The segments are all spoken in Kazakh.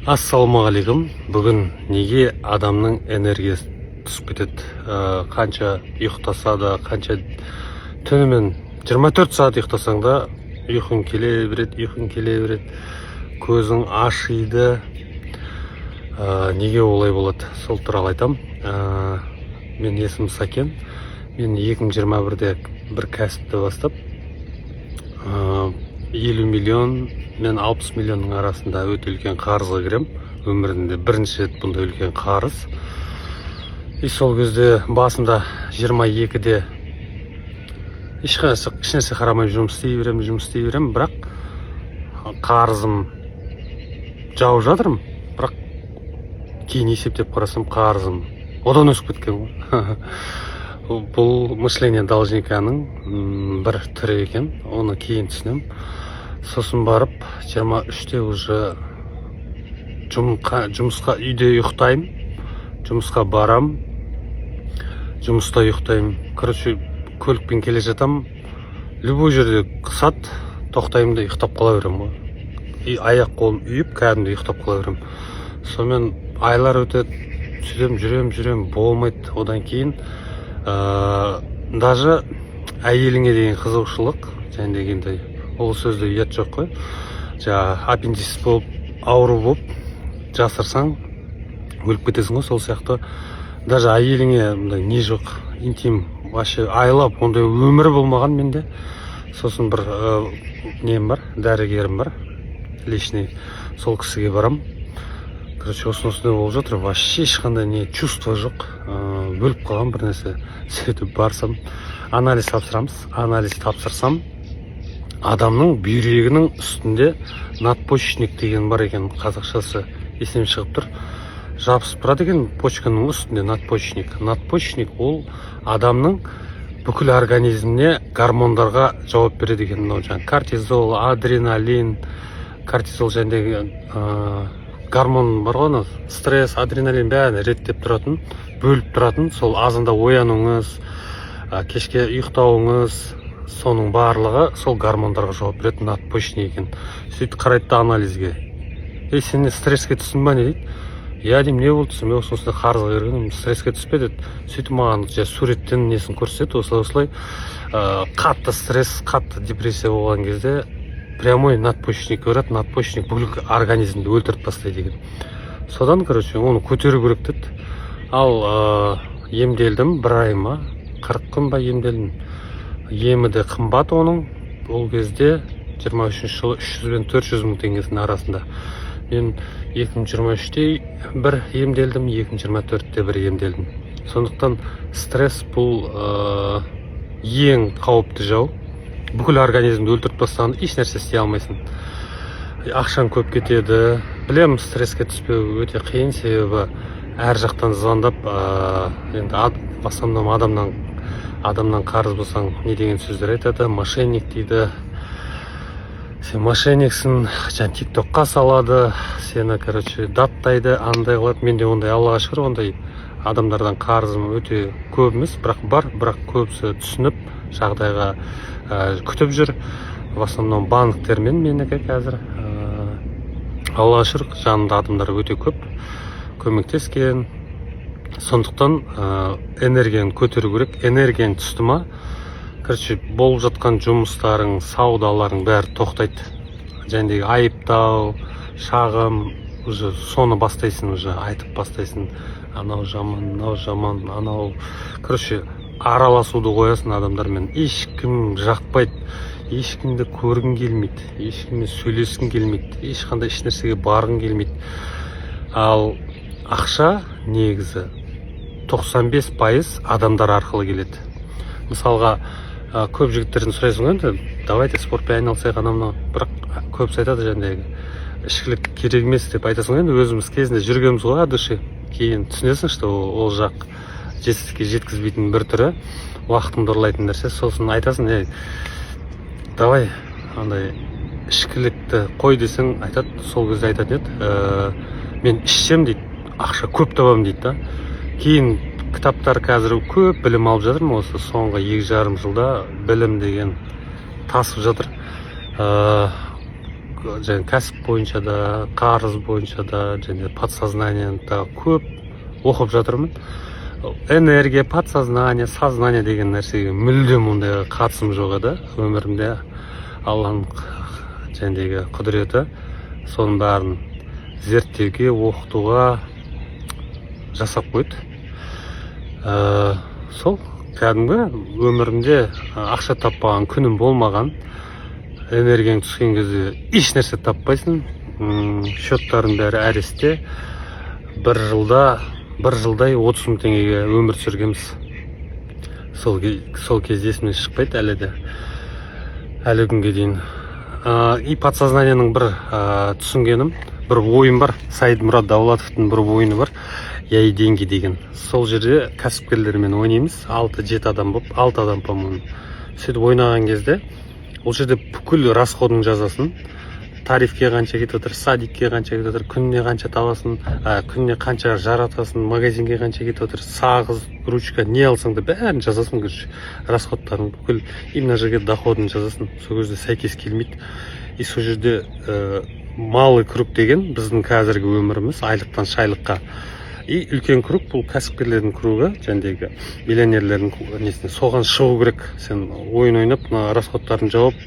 Ассалаумағалейкум. Бүгін неге адамның энергиясы түсіп кетеді? Қанша ұйықтаса да, қанша түнімен 24 сағат ұйықтасаң да ұйқың келе береді, көзің ашиды. Неге олай болады? Сол туралы айтам. Мен есімім Сакен. Мен 2021-де бір кәсіпті бастап 50 миллион мен 60 миллионның арасында өте үлкен қарызға кірем. Өмірінде бірінші рет бұндай үлкен қарыз. И сол кезде басында 22-де ешнәрсе қарамай жұмыс істей берем, бірақ қарызым жауып жатырмын. Бірақ кейін есептеп қарасам, қарызым одан өсіп кеткен ғой. Бұл мышление должниканың бір түрі екен, оны кейін түсінем. Сосын барып 23-те уже жұмысқа үйде ұйықтаймын, жұмысқа барам, жұмыста ұйықтаймын. Короче, көлікпен келе жатам, любой жерде қысат, тоқтаймын да ұйықтап қала берем ғой. И аяқ қолым үйіп, кәдімгі ұйықтап қала берем. Сонымен айлар өтеді, сөйтем жүрем, болмайды. Одан кейін даже әйеліңе деген қызығушылық, және дегенде ол сөзде ұят жоқ қой. Аппендицит болып, ауру болып, жасырсаң өліп кетесің ғой. Сол сияқты даже әйеліңе не жоқ, интим, вообще айлап, ондай өмірі болмаған менде. Сосын бір нем бар, дәрігерім бар, личный, сол кісіге барам. Короче, осындай болып жатыр, вообще ешқандай не чувство жоқ, өліп қалған бір нәрсе. Сөйтіп барсам, анализ тапсырсам, адамның бүйрегінің үстінде надпочечник деген бар екен, қазақшасы есім шығып тұр. Жабысып тұрады екен почканың үстінде надпочечник. Надпочечник ол адамның бүкіл организміне гормондарға жауап береді екен. Кортизол, адреналин, кортизол және гормон бар ғой, стресс, адреналин бәрін реттеп тұратын, бөліп тұратын. Сол азанда оянуыңыз, кешке ұйықтауыңыз, соның барлығы сол гормондарға жауап береді, надпочечник екен. Сөйтіп қарайды да анализге. Сен стресске түстің ба, не дейді? Я деймін, не болды? Мен осындай қарызға кіргенмін, стресске түспе деді. Сөйтіп маған суреттен несін көрсетеді, осылай қатты стресс, қатты депрессия болған кезде прямой надпочечник көреді, надпочечник бүкіл организмді өлтіріп тастайды екен. Содан, короче, оны көтеру керек деді. Ал емделдім, бір ай ма, 40 күн ба емделдім. Емі де қымбат оның, ол кезде 23 жылы 300 мен 400 мың теңгесінің арасында. Мен 2023-те бір емделдім, 2024-те бір емделдім. Сондықтан стресс бұл ең қауіпті жау. Бүкіл организмді өлтіріп тастағанда еш нәрсе істей алмайсың. Ақшаң көп кетеді. Білем, стресске түспеу өте қиын, себебі әр жақтан звондап, енді в основном адамнан қарыз болсаң не деген сөздер айтады, мошенник дейді. Сен мошенниксің, тиктокқа салады, сені, короче, даттайды, андай қылады. Менде ондай, Аллаға шүкір, ондай адамдардан қарызым өте көп емес, бірақ көбісі түсініп, жағдайға күтіп жүр. В основном банктермен менікі қазір. Аллаға шүкір, жанымда адамдар өте көп көмектескен. Сондықтан энергияны көтеру керек. Энергияң түсті ма, короче, болып жатқан жұмыстарың, саудаларың бәрі тоқтайды. Жәндегі айыптау, шағым, уже соны бастайсың, уже айтып бастайсың. Анау жаман, анау. Короче, араласуды қоясың адамдармен. Ешкім жақпайды, ешкімді көргің келмейді, ешкіммен сөйлескің келмейді, ешқандай ешнәрсеге барғың келмейді. Ал ақша негізі 95% адамдар арқылы келеді. Мысалға, көп жігіттерден сұрайсың ғой, давайте спортпен айналысайық, анау, бірақ көбісі айтады, жәндегі ішкілік керек емес деп айтасың ғой. Өзіміз кезінде жүргенбіз ғой, души. Кейін түсінесің, что ол жақ жетістікке жеткізбейтін бір түрі, уақытыңды ұрлайтын нәрсе. Сосын айтасың, давай андай ішкілікті қой десең, айтады, сол кезде айтады еді, мен ішсем дейді, ақша көп табам дейді да. Кейін кітаптар қазір көп білім алып жатырмын, осы соңғы 2,5 жылда білім деген тасып жатыр. және кәсіп бойынша да, қарыз бойынша да, және подсознание да көп оқып жатырмын. Энергия, подсознание, сознание деген нәрсеге мүлдем ондайға қатысым жоқ еді өмірімде. Алланың жәндегі құдіреті соның бәрін зерттеуге, оқытуға жасап қойды. Сол кәдімгі өмірімде ақша таппаған күнім болмаған. Энергияң түскен кезде еш нәрсе таппайсың. Счеттардың бәрі аресте. Бір жылдай 30 мың теңгеге өмір сүргенбіз. Сол кезде есімнен шықпайды әлі де. Әлі күнге дейін. И подсознанияның бір түсінгенім, бір ойым бар. Саид Мұрат Даулатовтың бір ойыны бар. Я и деньги деген. Сол жерде кәсіпкерлермен ойнаймыз. 6-7 адам болып, 6 адам по-моему. Сөйтіп ойнаған кезде ол жерде бүкіл расходың жазасын. Тарифке қанша кетіп отыр, садикке қанша кетіп отыр, күніне қанша табасың, күніне қанша жаратасың, магазинге қанша кетіп отыр, сағыз, ручка, не алсаң да бәрін жазасың, короче, расходтардың бүкіл и мына жерге доходын жазасың. Сол кезде сәйкес келмейді. И сол жерде малый круг деген біздің қазіргі өміріміз айлықтан шайлыққа. И үлкен круг бұл кәсіпкерлердің кругы, жәндегі миллионерлердің несіне соған шығу керек. Сен ойын ойнап, расходтарын жауып,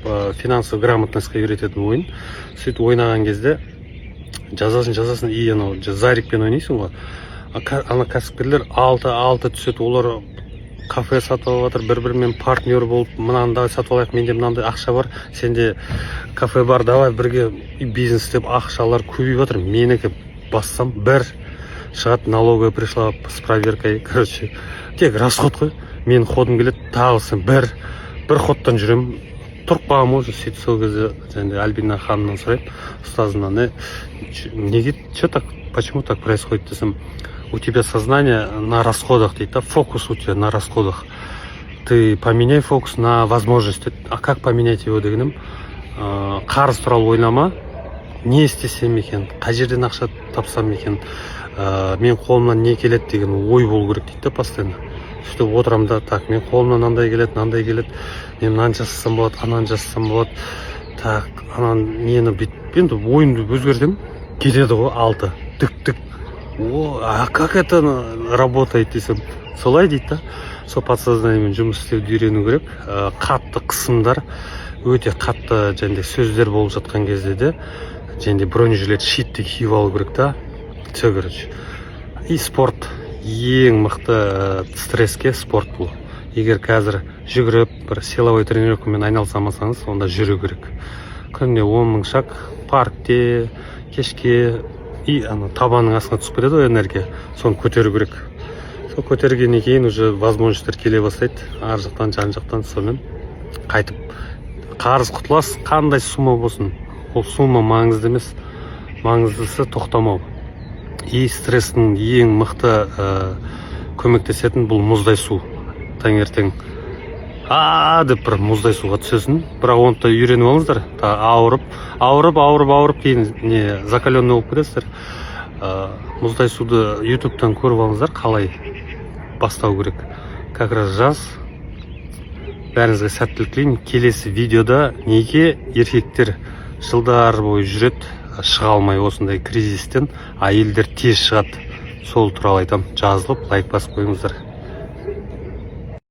финансовый грамотностьқа үйрететін ойын. Сөйтіп ойнаған кезде жазасын, и анау зарикпен ойнайсың ғой. Ана кәсіпкерлер 6 түседі, олар кафе сатып алып жатыр, бір-бірімен партнер болып, мынандай сатып алайық, менде мынандай ақша бар, сенде кафе бар, давай бірге бизнес істеп, ақшалар көбейіп жатыр. Менікі бассам бір шығады, налоговая пришла с проверкой, короче, тек расход қой. Мен ходым келеді, тағылсын бір ходтан жүрем, тұрып қалам уже. Сөйтіп сол кезде және Альбина ханымнан сұрайды, ұстазынан, неге, что так, почему так происходит десем, у тебя сознание на расходах, дейді, фокус у тебя на расходах. Ты поменяй фокус на возможность. А как поменять его дегенім, қарыз туралы ойлама, не істесем екен, қай жерден ақша тапсам екен, мен қолымнан не келеді деген ой болу керек дейді постоянно. Сөйтіп отырам да, так, мен қолымнан мынандай келеді, мен мынаны жасасам болады, ананы жасасам болады, так, ананы нені бүйтіп, енді ойымды өзгертемін, келеді ғой 6, тік. А как это работает десем, солай дейді да. Сол подсознаниемен жұмыс істеуді үйрену керек. Қатты қысымдар, өте қатты және сөздер болып жатқан кезде де және бронежилет, щитті киіп алу керек та. Все, короче. И спорт. Ең мықты стресске спорт бұл. Егер қазір жүгіріп, бір силовой тренировкамен айналысамасаңыз, онда жүру керек. Күніне 10 000 шаг, паркте, кешке, и табанның астына түсіп кетеді ғой энергия. Соны көтеру керек. Сол көтергеннен кейін уже возможностьтер келе бастайды. Ар жақтан, жан жақтан сонымен қайтып қарыз құтыласыз, қандай сумма болсын. Ол сумма маңызды емес. Маңыздысы тоқтамау. И стресстің ең мықты көмектесетін бұл мұздай су. Таңертең деп бір мұздай суға түсесің. Бірақ оны да үйреніп алыңыздар. Ауырып кейін не закаленный болып кетесіздер. Мұздай суды ютубтан көріп алыңыздар, қалай бастау керек. Как раз жаз. Бәріңізге сәттілік тілеймін. Келесі видеода неге еркектер жылдар бойы жүреді, шыға алмай осындай кризистен, әйелдер тез шығады. Сол туралы айтам. Жазылып, лайк басып қойыңыздар.